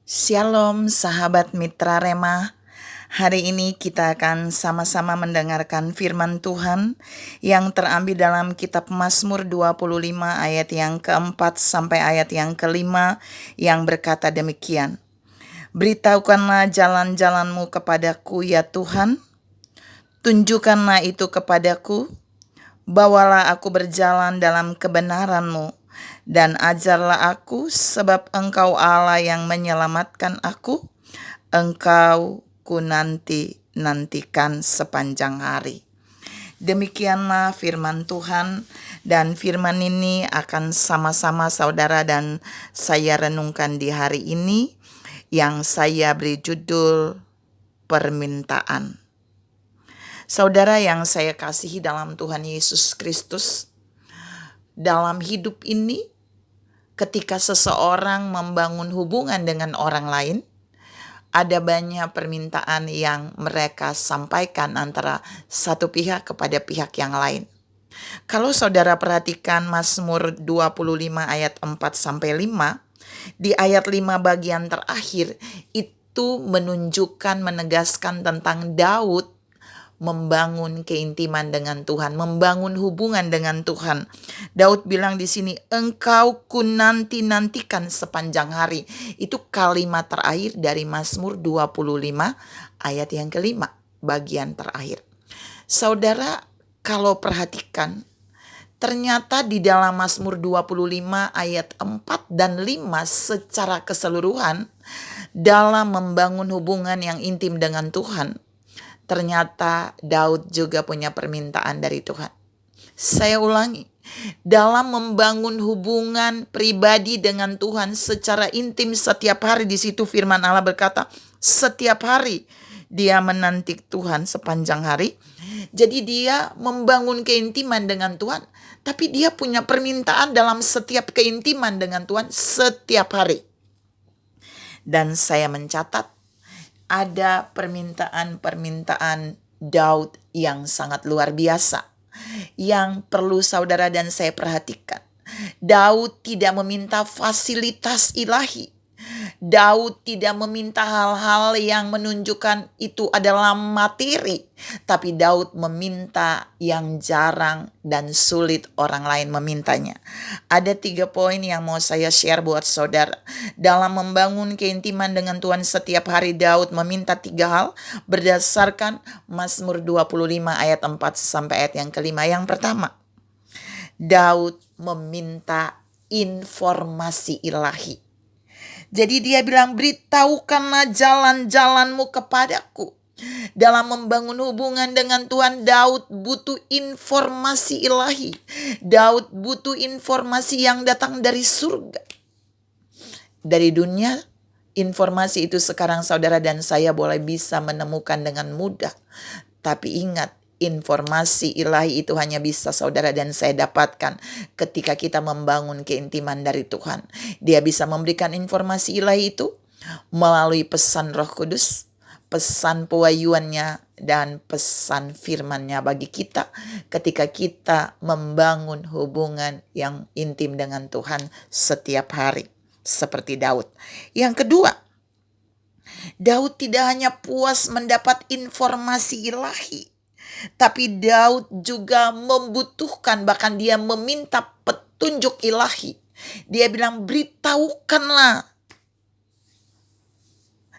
Shalom sahabat Mitra Rema. Hari ini kita akan sama-sama mendengarkan firman Tuhan yang terambil dalam kitab Mazmur 25 ayat yang keempat sampai ayat yang kelima yang berkata demikian. Beritahukanlah jalan-jalanmu kepadaku ya Tuhan, tunjukkanlah itu kepadaku, bawalah aku berjalan dalam kebenaran-Mu, dan ajarlah aku, sebab Engkau Allah yang menyelamatkan aku. Engkau ku nantikan sepanjang hari. Demikianlah firman Tuhan, dan firman ini akan sama-sama saudara dan saya renungkan di hari ini, yang saya beri judul permintaan. Saudara yang saya kasihi dalam Tuhan Yesus Kristus, dalam hidup ini, ketika seseorang membangun hubungan dengan orang lain, ada banyak permintaan yang mereka sampaikan antara satu pihak kepada pihak yang lain. Kalau saudara perhatikan Mazmur 25 ayat 4-5, di ayat 5 bagian terakhir itu menegaskan tentang Daud membangun keintiman dengan Tuhan, membangun hubungan dengan Tuhan. Daud bilang di sini, Engkau ku nantikan sepanjang hari. Itu kalimat terakhir dari Mazmur 25 ayat yang kelima, bagian terakhir. Saudara, kalau perhatikan, ternyata di dalam Mazmur 25 ayat 4 dan 5 secara keseluruhan, dalam membangun hubungan yang intim dengan Tuhan, ternyata Daud juga punya permintaan dari Tuhan. Saya ulangi, dalam membangun hubungan pribadi dengan Tuhan secara intim setiap hari, di situ firman Allah berkata, setiap hari dia menanti Tuhan sepanjang hari. Jadi dia membangun keintiman dengan Tuhan, tapi dia punya permintaan dalam setiap keintiman dengan Tuhan setiap hari. Dan saya mencatat, ada permintaan Daud yang sangat luar biasa, yang perlu saudara dan saya perhatikan. Daud tidak meminta fasilitas ilahi. Daud tidak meminta hal-hal yang menunjukkan itu adalah materi, tapi Daud meminta yang jarang dan sulit orang lain memintanya. Ada 3 poin yang mau saya share buat saudara. Dalam membangun keintiman dengan Tuhan setiap hari, Daud meminta 3 hal berdasarkan Mazmur 25 ayat 4 sampai ayat yang kelima. Yang pertama, Daud meminta informasi ilahi. Jadi dia bilang, beritahukanlah jalan-jalanmu kepadaku. Dalam membangun hubungan dengan Tuhan, Daud butuh informasi ilahi. Daud butuh informasi yang datang dari surga. Dari dunia, informasi itu sekarang saudara dan saya boleh bisa menemukan dengan mudah. Tapi ingat, informasi ilahi itu hanya bisa saudara dan saya dapatkan ketika kita membangun keintiman dari Tuhan. Dia bisa memberikan informasi ilahi itu melalui pesan Roh Kudus, pesan pewahyuannya, dan pesan firman-Nya bagi kita ketika kita membangun hubungan yang intim dengan Tuhan setiap hari, seperti Daud. Yang kedua, Daud tidak hanya puas mendapat informasi ilahi, tapi Daud juga membutuhkan, bahkan dia meminta petunjuk ilahi. Dia bilang, beritahukanlah.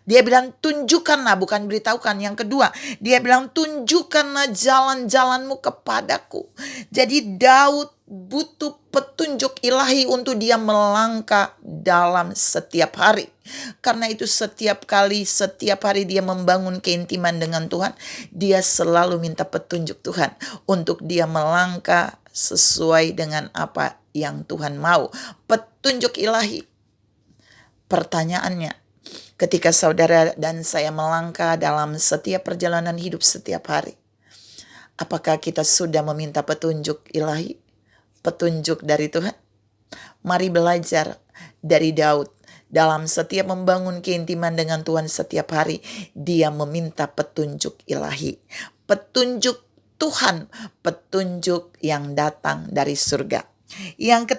Dia bilang, tunjukkanlah, bukan beritahukan. Yang kedua, dia bilang, tunjukkanlah jalan-jalanmu kepadaku. Jadi Daud butuh petunjuk ilahi untuk dia melangkah dalam setiap hari. Karena itu setiap hari dia membangun keintiman dengan Tuhan, dia selalu minta petunjuk Tuhan untuk dia melangkah sesuai dengan apa yang Tuhan mau. Petunjuk ilahi. Pertanyaannya, ketika saudara dan saya melangkah dalam setiap perjalanan hidup setiap hari, apakah kita sudah meminta petunjuk ilahi? Petunjuk dari Tuhan? Mari belajar dari Daud. Dalam setiap membangun keintiman dengan Tuhan setiap hari, dia meminta petunjuk ilahi. Petunjuk Tuhan, petunjuk yang datang dari surga. Yang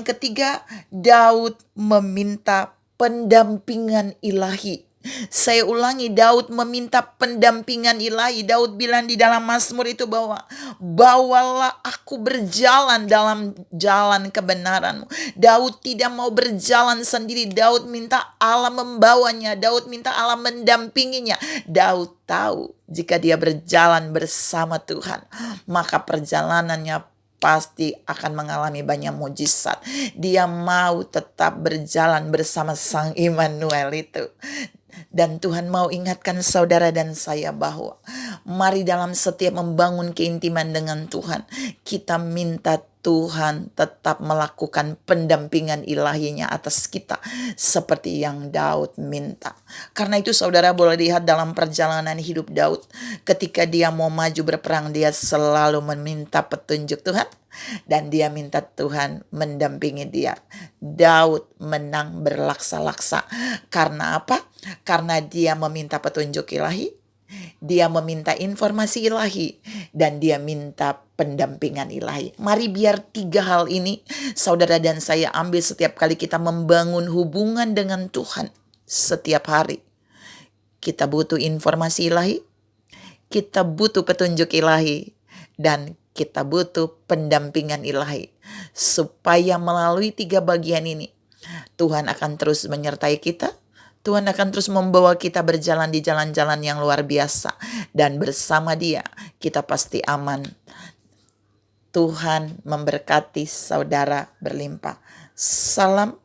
ketiga, Daud meminta pendampingan ilahi. Saya ulangi, Daud meminta pendampingan ilahi. Daud bilang di dalam Mazmur itu bahwa bawalah aku berjalan dalam jalan kebenaran-Mu. Daud tidak mau berjalan sendiri. Daud minta Allah membawanya. Daud minta Allah mendampinginya. Daud tahu jika dia berjalan bersama Tuhan, maka perjalanannya pasti akan mengalami banyak mujizat. Dia mau tetap berjalan bersama Sang Immanuel itu. Dan Tuhan mau ingatkan saudara dan saya bahwa mari dalam setiap membangun keintiman dengan Tuhan, kita minta Tuhan tetap melakukan pendampingan ilahinya atas kita seperti yang Daud minta. Karena itu saudara boleh lihat dalam perjalanan hidup Daud, ketika dia mau maju berperang, dia selalu meminta petunjuk Tuhan dan dia minta Tuhan mendampingi dia. Daud menang berlaksa-laksa. Karena apa? Karena dia meminta petunjuk ilahi, dia meminta informasi ilahi, dan dia minta pendampingan ilahi. Mari biar 3 hal ini saudara dan saya ambil setiap kali kita membangun hubungan dengan Tuhan setiap hari. Kita butuh informasi ilahi, kita butuh petunjuk ilahi, dan kita butuh pendampingan ilahi. Supaya melalui 3 bagian ini, Tuhan akan terus menyertai kita. Tuhan akan terus membawa kita berjalan di jalan-jalan yang luar biasa. Dan bersama Dia, kita pasti aman. Tuhan memberkati saudara berlimpah. Salam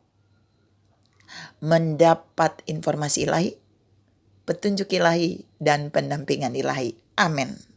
mendapat informasi ilahi, petunjuk ilahi, dan pendampingan ilahi. Amin.